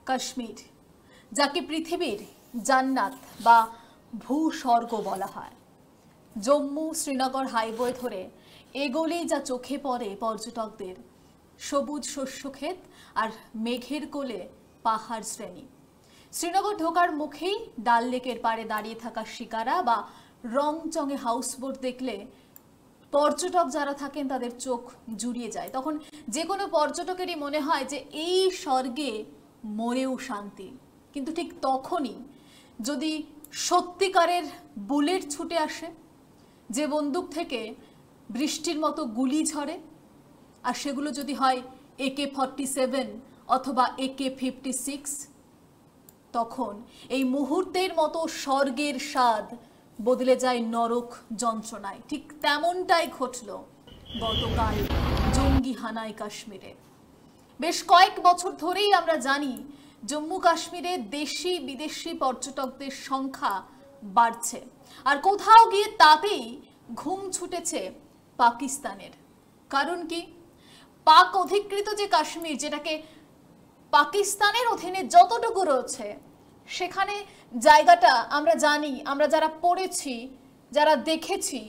কাশ্মীর, যাকে পৃথিবীর জান্নাত বা ভূস্বর্গ বলা হয়। জম্মু শ্রীনগর হাইওয়ে ধরে এগোলেই যা চোখে পড়ে পর্যটকদের, সবুজ শস্যক্ষেত আর মেঘের কোলে পাহাড় শ্রেণী। শ্রীনগর ঢোকার মুখেই ডাল লেকের পাড়ে দাঁড়িয়ে থাকা শিকারা বা রংচঙে হাউসবোট দেখলে পর্যটক যারা থাকেন তাদের চোখ জুড়িয়ে যায়। তখন যে কোনো পর্যটকেরই মনে হয় যে এই স্বর্গে মরেও শান্তি। কিন্তু ঠিক তখনই যদি সত্যিকারের বুলেট ছুটে আসে, যে বন্দুক থেকে বৃষ্টির মতো গুলি ঝরে, আর সেগুলো যদি হয় AK-47 অথবা AK-56, তখন এই মুহূর্তের মতো স্বর্গের স্বাদ বদলে যায় নরক যন্ত্রণায়। ঠিক তেমনটাই ঘটল গতকাল জঙ্গি হানায় কাশ্মীরে। বেশ কয়েক বছর ধরেই আমরা জানি জম্মু কাশ্মীরে দেশি বিদেশি পর্যটকদের সংখ্যা বাড়ছে, আর কোথাও গিয়ে তাতেই ঘুম ছুটেছে পাকিস্তানের। কারণ কি? পাক অধিকৃত যে কাশ্মীর, যেটাকে পাকিস্তানের অধীনে যতটুকু রয়েছে, সেখানে জায়গাটা আমরা জানি, আমরা যারা পড়েছি, যারা দেখেছি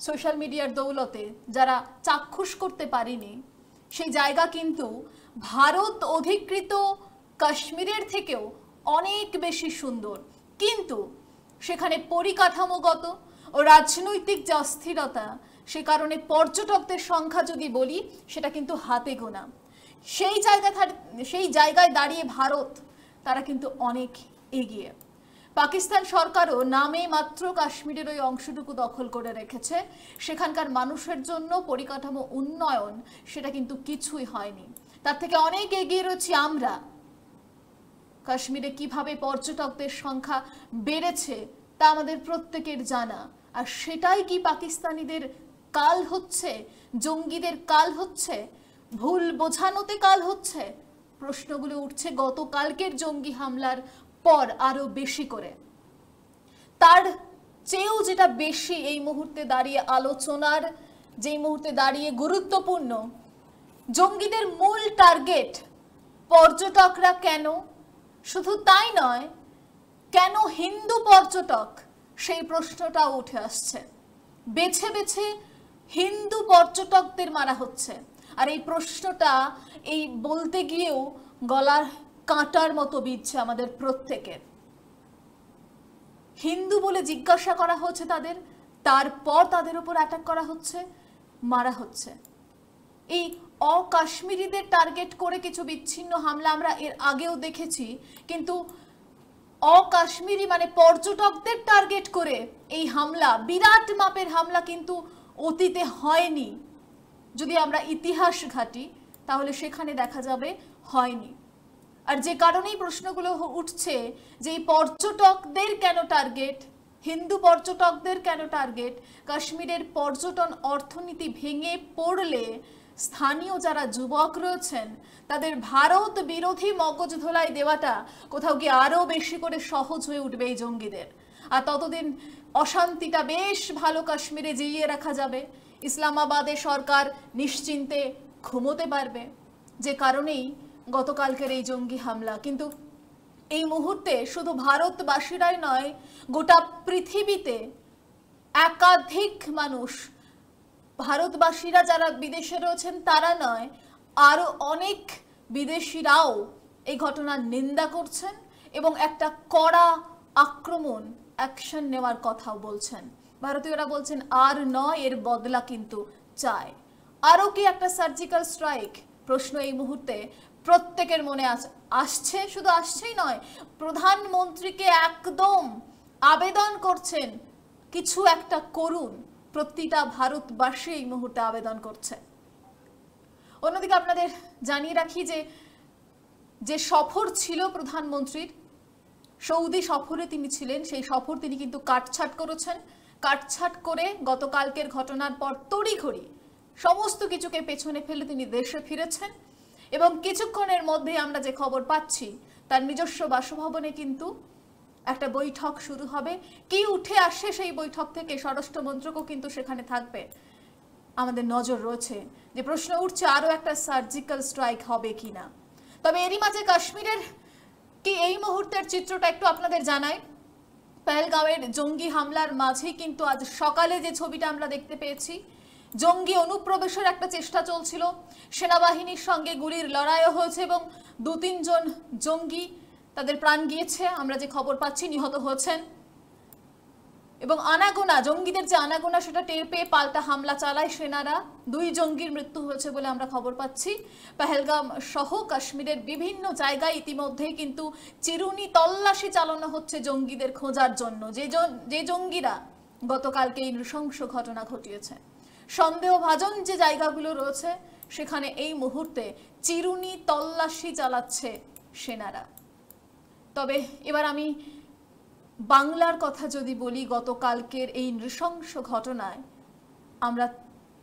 সোশ্যাল মিডিয়ার দৌলতে, যারা চাক্ষুষ করতে পারিনি, সেই জায়গা কিন্তু ভারত অধিকৃত কাশ্মীরের থেকেও অনেক বেশি সুন্দর। কিন্তু সেখানে পরিকাঠামোগত ও রাজনৈতিক যে অস্থিরতা, সে কারণে পর্যটকদের সংখ্যা যদি বলি, সেটা কিন্তু হাতে গোনা। সেই জায়গায় দাঁড়িয়ে ভারত তারা কিন্তু অনেক এগিয়ে। পাকিস্তান সরকারও নামে মাত্র কাশ্মীরের ওই অংশটুকু দখল করে রেখেছে। সেখানকার মানুষের জন্য পরিকাঠামো উন্নয়ন সেটা কিন্তু কিছুই হয়নি। তার থেকে অনেক এগিয়ে রয়েছি আমরা। কাশ্মীরে কিভাবে পর্যটকদের সংখ্যা বেড়েছে তা আমাদের প্রত্যেকের জানা। আর সেটাই কি পাকিস্তানিদের কাল হচ্ছে, জঙ্গিদের কাল হচ্ছে, ভুল বোঝানোতে কাল হচ্ছে? প্রশ্নগুলো উঠছে গতকালকের জঙ্গি হামলার পর আরো বেশি করে। তার চেয়েও যেটা বেশি এই মুহূর্তে দাঁড়িয়ে আলোচনার, যেই মুহূর্তে দাঁড়িয়ে গুরুত্বপূর্ণ, জঙ্গিদের মূল টার্গেট পর্যটকরা কেন? শুধু তাই নয়, কেন হিন্দু পর্যটক? সেই প্রশ্নটাও উঠে আসছে। বেছে বেছে হিন্দু পর্যটকদের মারা হচ্ছে। আর এই প্রশ্নটা এই বলতে গিয়েও গলার কাঁটার মতো বিঁধছে আমাদের প্রত্যেকের। হিন্দু বলে জিজ্ঞাসা করা হচ্ছে তাদের, তারপর তাদের উপর অ্যাটাক করা হচ্ছে, মারা হচ্ছে। এই অকাশ্মীরিদের টার্গেট করে কিছু বিচ্ছিন্ন হামলা আমরা এর আগেও দেখেছি, কিন্তু অকাশ্মীরি মানে পর্যটকদের টার্গেট করে এই হামলা, বিরাট মাপের হামলা কিন্তু অতীতে হয়নি। যদি আমরা ইতিহাস ঘাঁটি তাহলে সেখানে দেখা যাবে হয়নি। আর যে কারণেই প্রশ্নগুলো উঠছে যে এই পর্যটকদের কেন টার্গেট, হিন্দু পর্যটকদের কেন টার্গেট? কাশ্মীরের পর্যটন অর্থনীতি ভেঙে পড়লে স্থানীয় যারা যুবক রয়েছেন তাদের ভারত বিরোধী মগজ ধোলাই দেওয়াটা কোথাও গিয়ে আরো বেশি করে সহজ হয়ে উঠবে এই জঙ্গিদের। আর ততদিন অশান্তিটা বেশ ভালো কাশ্মীরে জিইয়ে রাখা যাবে। ইসলামাবাদে সরকার নিশ্চিন্তে ঘুমোতে পারবে। যে কারণেই গতকালকের এই জঙ্গি হামলা। কিন্তু এই মুহূর্তে শুধু ভারতবাসীরাই নয়, গোটা পৃথিবীতে একাধিক মানুষ, ভারতবাসীরা যারা বিদেশে রয়েছেন তারা নয়, আরো অনেক বিদেশিরাও এই ঘটনার নিন্দা করছেন এবং একটা কড়া আক্রমণ, অ্যাকশন নেওয়ার কথাও বলছেন। ভারতীয়রা বলছেন আর নয়, এর বদলা কিন্তু চায়। আরও কি একটা সার্জিক্যাল স্ট্রাইক? প্রশ্ন এই মুহূর্তে প্রত্যেকের মনে আসছে। শুধু আসছেই নয়, প্রধানমন্ত্রীকে একদম আবেদন করছেন কিছু একটা করুন। প্রতিটা ভারতবাসী এই মুহূর্তে আবেদন করছে। অন্যদিকে আপনাদের জানিয়ে রাখি যে সফর ছিল প্রধানমন্ত্রীর, সৌদি সফরে তিনি ছিলেন, সেই সফর তিনি কিন্তু কাটছাট করেছেন। কাটছাট করে গতকালকের ঘটনার পর তড়িঘড়ি সমস্ত কিছুকে পেছনে ফেলে তিনি দেশে ফিরেছেন এবং কিছুক্ষণের মধ্যে আমরা যে খবর পাচ্ছি তার নিজস্ব বাসভবনে কিন্তু একটা বৈঠক শুরু হবে। কি উঠে আসে সেই বৈঠক থেকে, স্বরাষ্ট্র মন্ত্রকও কিন্তু সেখানে থাকবে। আমাদের নজর রয়েছে। যে প্রশ্ন উঠছে আরো একটা সার্জিক্যাল স্ট্রাইক হবে কিনা। তবে এরই মাঝে কাশ্মীরের কি এই মুহূর্তের চিত্রটা একটু আপনাদের জানাই। পেহেলগাঁওয়ের জঙ্গি হামলার মাঝেই কিন্তু আজ সকালে যে ছবিটা আমরা দেখতে পেয়েছি, জঙ্গি অনুপ্রবেশের একটা চেষ্টা চলছিল, সেনাবাহিনীর সঙ্গে গুলির লড়াইও হয়েছে এবং 2-3 জন জঙ্গি তাদের প্রাণ গিয়েছে, আমরা যে খবর পাচ্ছি নিহত হয়েছেন। এবং আনাগোনা জঙ্গিদের যে আনাগোনা সেটা টের পেয়ে পাল্টা হামলা চালায় সেনারা। 2 জঙ্গির মৃত্যু হয়েছে বলে আমরা খবর পাচ্ছি। পেহেলগাম সহ কাশ্মীরের বিভিন্ন জায়গায় ইতিমধ্যেই কিন্তু চিরুনি তল্লাশি চালানো হচ্ছে জঙ্গিদের খোঁজার জন্য, যে জঙ্গিরা গতকালকে এই নৃশংস ঘটনা ঘটিয়েছে। সন্দেহভাজন যে জায়গাগুলো রয়েছে সেখানে এই মুহূর্তে চিরুনি তল্লাশি চালাচ্ছে সেনারা। তবে এবার আমি বাংলার কথা যদি বলি, গতকালকের এই নৃশংস ঘটনায় আমরা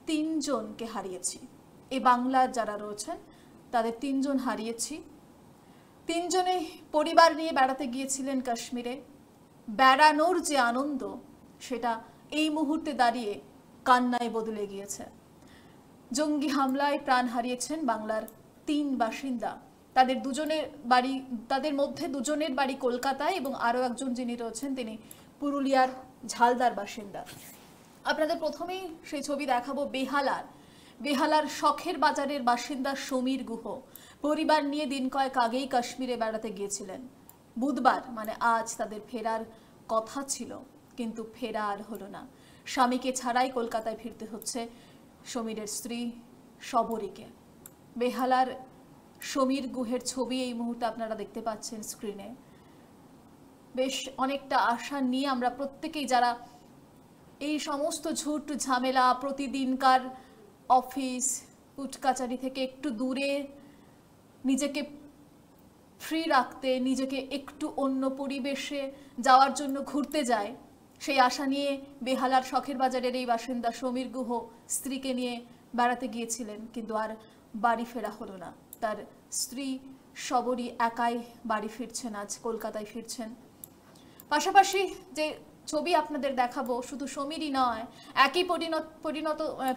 3 জনকে হারিয়েছি। এই বাংলার যারা রয়েছেন তাদের 3 জন হারিয়েছি। 3 জনে পরিবার নিয়ে বেড়াতে গিয়েছিলেন কাশ্মীরে। বেড়ানোর যে আনন্দ সেটা এই মুহূর্তে দাঁড়িয়ে কান্নায় বদলে গিয়েছে। জঙ্গি হামলায় প্রাণ হারিয়েছেন বাংলার 3 বাসিন্দা। তাদের মধ্যে 2 জনের বাড়ি কলকাতায় এবং আরও একজন যিনি রয়েছেন তিনি পুরুলিয়ার ঝালদার বাসিন্দা। আপনাদের প্রথমেই সেই ছবি দেখাবো বেহালার শখের বাজারের বাসিন্দা সমীর গুহ পরিবার নিয়ে দিন কয়েক আগেই কাশ্মীরে বেড়াতে গিয়েছিলেন। বুধবার মানে আজ তাদের ফেরার কথা ছিল, কিন্তু ফেরা আর হলো না। স্বামীকে ছাড়াই কলকাতায় ফিরতে হচ্ছে সমীরের স্ত্রী শবরীকে। বেহালার সমীর গুহের ছবি এই মুহূর্তে আপনারা দেখতে পাচ্ছেন স্ক্রিনে। বেশ অনেকটা আশা নিয়ে আমরা প্রত্যেকেই যারা এই সমস্ত ঝুট ঝামেলা, প্রতিদিনকার অফিস কুটকাচারি থেকে একটু দূরে নিজেকে ফ্রি রাখতে, নিজেকে একটু অন্য পরিবেশে যাওয়ার জন্য ঘুরতে যায়, সেই আশা নিয়ে বেহালার শখের বাজারের এই বাসিন্দা সমীর গুহ স্ত্রীকে নিয়ে বেড়াতে গিয়েছিলেন, কিন্তু আর বাড়ি ফেরা হলো না। তার স্ত্রী শবরী একাই বাড়ি ফিরছেন, আজ কলকাতায় ফিরছেন। পাশাপাশি যে ছবি আপনাদের দেখাবো, শুধু সমীরই নয়, একই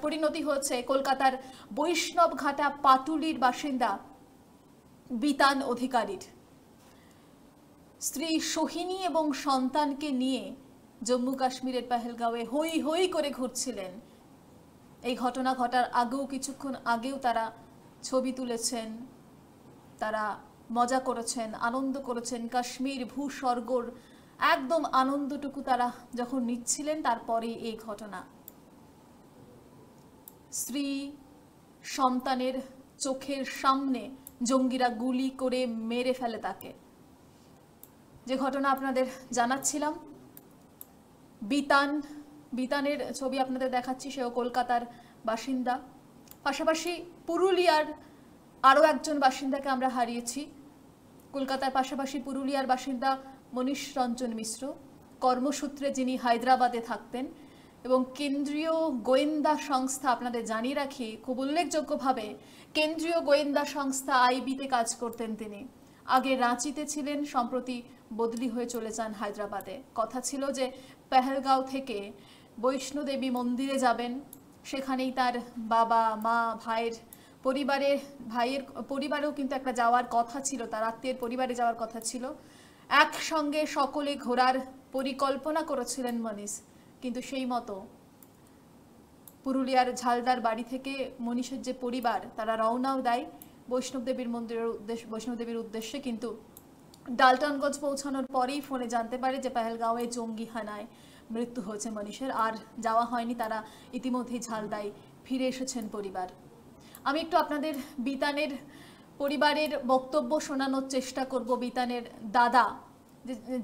পরিণতি হয়েছে কলকাতার বৈষ্ণবঘাটা পাটুলির বাসিন্দা বিতান অধিকারীর। স্ত্রী সোহিনী এবং সন্তানকে নিয়ে জম্মু কাশ্মীরের পেহেলগাঁওয়ে হই হই করে ঘুরছিলেন। এই ঘটনা ঘটার আগেও কিছুক্ষণ আগেও তারা ছবি তুলেছেন, তারা মজা করেছেন, আনন্দ করেছেন। কাশ্মীর ভূস্বর্গর একদম আনন্দটুকু তারা যখন নিচ্ছিলেন, তারপরে এই ঘটনা। স্ত্রী সন্তানের চোখের সামনে জঙ্গিরা গুলি করে মেরে ফেলে তাকে। যে ঘটনা আপনাদের জানাচ্ছিলাম, বিতানের ছবি আপনাদের দেখাচ্ছি, সেও কলকাতার বাসিন্দা। পাশাপাশি পুরুলিয়ার আরও একজন বাসিন্দাকে আমরা হারিয়েছি। কলকাতার পাশাপাশি পুরুলিয়ার বাসিন্দা মনীষ রঞ্জন মিশ্র, কর্মসূত্রে যিনি হায়দ্রাবাদে থাকতেন এবং কেন্দ্রীয় গোয়েন্দা সংস্থা, আপনাদের জানিয়ে রাখি খুব উল্লেখযোগ্যভাবে কেন্দ্রীয় গোয়েন্দা সংস্থা আইবিতে কাজ করতেন তিনি। আগে রাঁচিতে ছিলেন, সম্প্রতি বদলি হয়ে চলে যান হায়দ্রাবাদে। কথা ছিল যে পেহেলগাঁও থেকে বৈষ্ণোদেবী মন্দিরে যাবেন, সেখানেই তার বাবা মা ভাইয়ের পরিবারেও কিন্তু একটা যাওয়ার কথা ছিল, তার আত্মীয়ের পরিবারে যাওয়ার কথা ছিল। একসঙ্গে সকলে ঘোরার পরিকল্পনা করেছিলেন মনীষ, কিন্তু সেই মতো পুরুলিয়ার ঝালদার বাড়ি থেকে মনীষের যে পরিবার তারা রওনাও দেয় বৈষ্ণোদেবীর উদ্দেশ্যে, কিন্তু ডালটনগঞ্জ পৌঁছানোর পরেই ফোনে জানতে পারে যে পেহেলগাঁওয়ে জঙ্গি হানায় মৃত্যু হয়েছে মনীষের। আর যাওয়া হয়নি, তারা ইতিমধ্যেই ঝালদায় ফিরে এসেছেন পরিবার। আমি একটু আপনাদের বিতানের পরিবারের বক্তব্য শোনানোর চেষ্টা করব। বিতানের দাদা,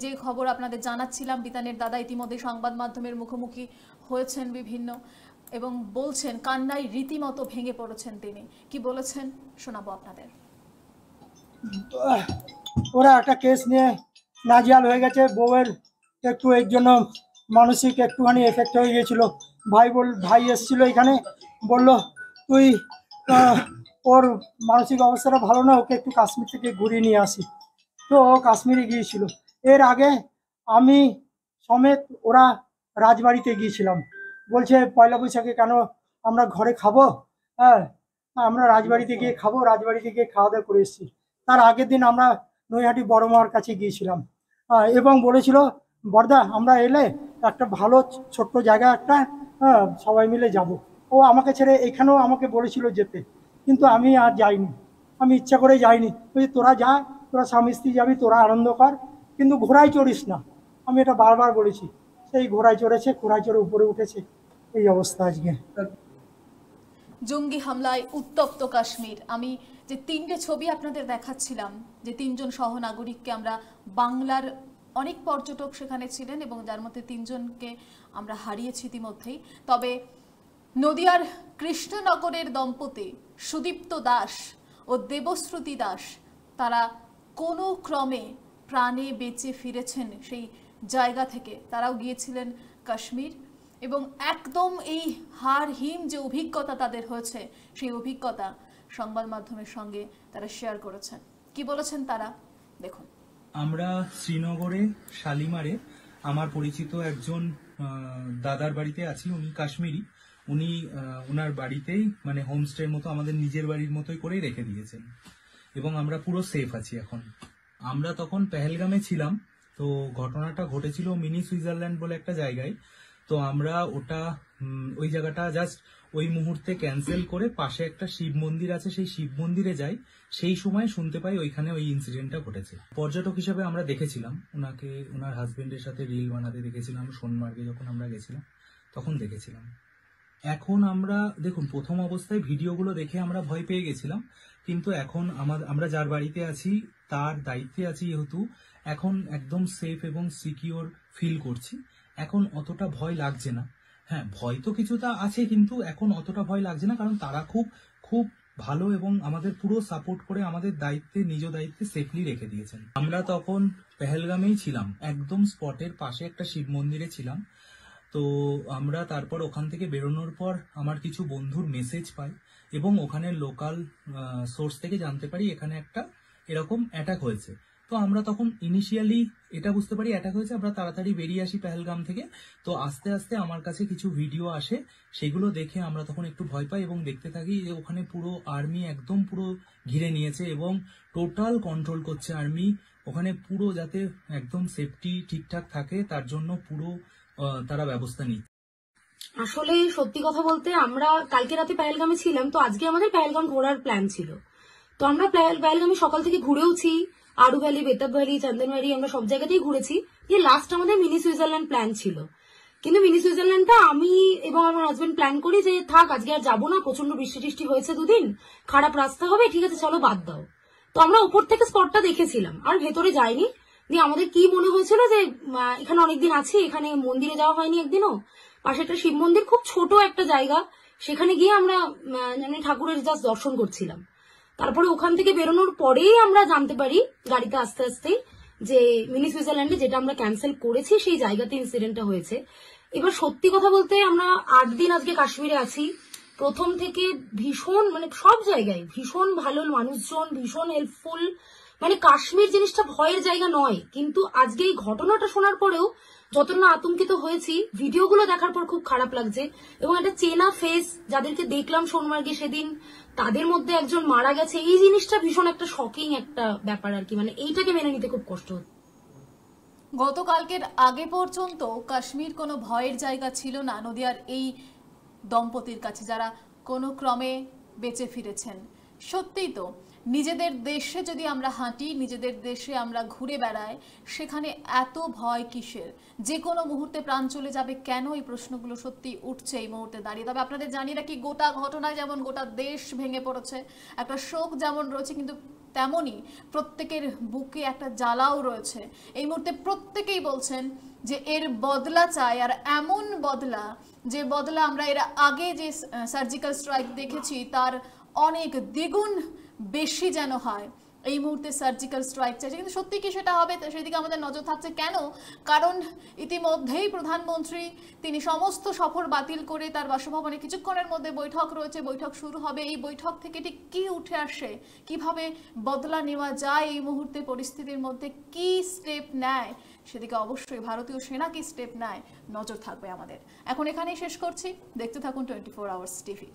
যে খবর আপনাদের জানাচ্ছিলাম, বিতানের দাদা ইতিমধ্যে সংবাদ মাধ্যমের মুখোমুখি হয়েছেন বিভিন্ন, এবং বলছেন কান্নায় রীতিমতো ভেঙে পড়েছেন তিনি। কি বলেছেন শোনাবো আপনাদের। ওরা একটা কেস নিয়ে নাজিয়াল হয়ে গেছে, বউয়ের একটু এর জন্য মানসিক একটুখানি এফেক্ট হয়ে গিয়েছিল। ভাই এসেছিল এখানে, বলল তুই ওর মানসিক অবস্থাটা ভালো না, ওকে একটু কাশ্মীর থেকে ঘুরিয়ে নিয়ে আসি। তো ও কাশ্মীরে গিয়েছিল। এর আগে আমি সমেত ওরা রাজবাড়িতে গিয়েছিলাম। বলছে পয়লা বৈশাখে কেন আমরা ঘরে খাবো, হ্যাঁ আমরা রাজবাড়িতে গিয়ে খাবো, রাজবাড়িতে গিয়ে খাওয়া দাওয়া করে এসেছি। তার আগের দিন আমরা নৈহাটি বড় মার কাছে গিয়েছিলাম এবং বলেছিল বর্দা আমরা এলে একটা ভালো ছোট্ট জায়গা একটা সবাই মিলে যাব। ও আমাকে ছেড়ে এখানেও আমাকে বলেছিল যেতে, কিন্তু আমি আর যাইনি, আমি ইচ্ছা করে যাইনি। বলছি তোরা যা, তোরা স্বামী স্ত্রী যাবি, তোরা আনন্দ কর, কিন্তু ঘোড়ায় চড়িস না। আমি এটা বারবার বলেছি। সেই ঘোড়ায় চড়েছে, ঘোড়ায় চড়ে উপরে উঠেছে, এই অবস্থা আজকে। জঙ্গি হামলায় উত্তপ্ত কাশ্মীর। আমি যে তিনটে ছবি আপনাদের দেখাচ্ছিলাম, যে তিনজন সহনাগরিককে আমরা, বাংলার অনেক পর্যটক সেখানে ছিলেন এবং যার মধ্যে তিনজনকে আমরা হারিয়েছি ইতিমধ্যেই। তবে নদিয়ার কৃষ্ণনগরের দম্পতি সুদীপ্ত দাস ও দেবশ্রুতি দাস, তারা কোনো ক্রমে প্রাণে বেঁচে ফিরেছেন সেই জায়গা থেকে। তারাও গিয়েছিলেন কাশ্মীর এবং একদম এই হারহীন যে অভিজ্ঞতা তাদের হয়েছে, সেই অভিজ্ঞতা সংবাদ মাধ্যমের সঙ্গে তারা শেয়ার করেছেন। কি বলেছেন তারা দেখুন। আমরা শ্রীনগরে শালিমারে আমার পরিচিত একজন দাদার বাড়িতে আছি। উনি কাশ্মীরি। উনি ওনার বাড়িতেই মানে হোমস্টের মতো আমাদের নিজের বাড়ির মতোই করেই রেখে দিয়েছেন এবং আমরা পুরো সেফ আছি এখন। আমরা তখন পেহেলগামে ছিলাম। তো ঘটনাটা ঘটেছিল মিনি সুইজারল্যান্ড বলে একটা জায়গায়। তো আমরা ওই জায়গাটা জাস্ট ওই মুহূর্তে ক্যান্সেল করে পাশে একটা শিব মন্দির আছে, সেই শিব মন্দিরে যাই। সেই সময় শুনতে পাই ওইখানে ওই ইনসিডেন্টটা ঘটেছে। পর্যটক হিসেবে আমরা দেখেছিলাম ওনাকে, ওনার হাজবেন্ডের সাথে রিল বানাতে দেখেছিলাম। সোনমার্গে যখন আমরা গেছিলাম তখন দেখেছিলাম। এখন আমরা দেখুন, প্রথম অবস্থায় ভিডিওগুলো দেখে আমরা ভয় পেয়ে গেছিলাম, কিন্তু এখন আমরা যার বাড়িতে আছি তার দায়িত্বে আছি, যেহেতু এখন একদম সেফ এবং সিকিউর ফিল করছি। এখন অতটা ভয় লাগছে না। হ্যাঁ, ভয় তো কিছুটা আছে, কিন্তু এখন অতটা ভয় লাগছে না, কারণ তারা খুব খুব ভালো এবং আমাদের পুরো সাপোর্ট করে আমাদের নিজ দায়িত্বে সেফলি রেখে দিয়েছেন। আমরা তখন পেহেলগামেই ছিলাম, একদম স্পটের পাশে একটা শিব মন্দিরে ছিলাম। তো আমরা তারপর ওখান থেকে বেরোনোর পর আমার কিছু বন্ধুর মেসেজ পাই এবং ওখানে লোকাল সোর্স থেকে জানতে পারি এখানে একটা এরকম অ্যাটাক হয়েছে। তো আমরা তখন ইনিশিয়ালি এটা বুঝতে পারি অ্যাটাক হয়েছে। আমরা তাড়াতাড়ি বেরিয়ে আসি পেহেলগাম থেকে। তো আস্তে আস্তে আমার কাছে কিছু ভিডিও আসে, সেগুলো দেখে আমরা তখন একটু ভয় পাই এবং দেখতে থাকি যে ওখানে পুরো আর্মি একদম পুরো ঘিরে নিয়েছে এবং টোটাল কন্ট্রোল করছে আর্মি ওখানে, পুরো যাতে একদম সেফটি ঠিকঠাক থাকে তার জন্য পুরো তারা ব্যবস্থা নিচ্ছে। আসলে সত্যি কথা বলতে আমরা কালকে রাতে পেহেলগামে ছিলাম, তো আজকে আমাদের পেহেলগাম ঘোরার প্ল্যান ছিল। তো আমরা পেহেলগামে সকাল থেকে ঘুরেওছি, আরু ভ্যালি, বেতাব ভ্যালি, চন্দনবাড়ি, আমরা সব জায়গাতেই ঘুরেছি। দিয়ে লাস্ট আমাদের মিনি সুইজারল্যান্ড প্ল্যান ছিল, কিন্তু মিনি সুইজারল্যান্ডটা আমি এবং আমার হাজবেন্ড প্ল্যান করি যে থাক আজকে আর যাবো না, প্রচন্ড বৃষ্টি টিষ্টি হয়েছে দুদিন, খারাপ রাস্তা হবে, ঠিক আছে চলো বাদ দাও। তো আমরা উপর থেকে স্পটটা দেখেছিলাম আর ভেতরে যাইনি। দিয়ে আমাদের কি মনে হয়েছিল যে এখানে অনেকদিন আছি, এখানে মন্দিরে যাওয়া হয়নি একদিনও, পাশে একটা শিব মন্দির, খুব ছোট একটা জায়গা, সেখানে গিয়ে আমরা ঠাকুরের জাস্ট দর্শন করছিলাম। তারপরে ওখান থেকে বেরোনোর পরেই আমরা জানতে পারি গাড়িতে আস্তে আস্তেই যে মিনি সুইজারল্যান্ডে যেটা আমরা ক্যান্সেল করেছি সেই জায়গাতে ইনসিডেন্টটা হয়েছে। এবার সত্যি কথা বলতে আমরা 8 দিন আজকে কাশ্মীরে আছি। প্রথম থেকে ভীষণ মানে সব জায়গায় ভীষণ ভালো মানুষজন, ভীষণ হেল্পফুল। মানে কাশ্মীর জিনিসটা ভয়ের জায়গা নয়, কিন্তু আজকে এই ঘটনাটা শোনার পরেও যতটা না আতঙ্কিত হয়েছি, ভিডিওগুলো দেখার পর খুব খারাপ লাগছে। এবং একটা চেনা ফেস যাদেরকে দেখলাম সোনমার্গে সেদিন, তাদের মধ্যে একজন মারা গেছে, এই জিনিসটা ভীষণ একটা শকিং একটা ব্যাপার আর কি। মানে এইটাকে মেনে নিতে খুব কষ্ট হচ্ছে। গতকালকের আগে পর্যন্ত কাশ্মীর কোনো ভয়ের জায়গা ছিল না নদিয়ার এই দম্পতির কাছে, যারা কোনো ক্রমে বেঁচে ফিরেছেন। সত্যিই তো, নিজেদের দেশে যদি আমরা হাঁটি, নিজেদের দেশে আমরা ঘুরে বেড়াই, সেখানে এত ভয় কিসের? যে কোনো মুহূর্তে প্রাণ চলে যাবে কেন? এই প্রশ্নগুলো সত্যি উঠছে এই মুহূর্তে দাঁড়িয়ে। তবে আপনাদের জানি রাখি, গোটা ঘটনায় যেমন গোটা দেশ ভেঙে পড়েছে, একটা শোক যেমন রয়েছে, কিন্তু তেমনই প্রত্যেকের বুকে একটা জ্বালাও রয়েছে। এই মুহূর্তে প্রত্যেকেই বলছেন যে এর বদলা চাই, আর এমন বদলা যে বদলা আমরা এর আগে যে সার্জিক্যাল স্ট্রাইক দেখেছি তার অনেক দ্বিগুণ বেশি যেন হয়। এই মুহূর্তে সার্জিক্যাল স্ট্রাইক চাইছে, কিন্তু সত্যি কি সেটা হবে সেদিকে আমাদের নজর থাকছে। কেন? কারণ ইতিমধ্যেই প্রধানমন্ত্রী তিনি সমস্ত সফর বাতিল করে তার বাসভবনে কিছুক্ষণের মধ্যে বৈঠক রয়েছে, বৈঠক শুরু হবে। এই বৈঠক থেকে ঠিক কি উঠে আসে, কিভাবে বদলা নেওয়া যায় এই মুহূর্তে পরিস্থিতির মধ্যে, কি স্টেপ নেয় সেদিকে অবশ্যই ভারতীয় সেনা কি স্টেপ নেয় নজর থাকবে আমাদের। এখন এখানেই শেষ করছি, দেখতে থাকুন 24 আওয়ার্স টিভি।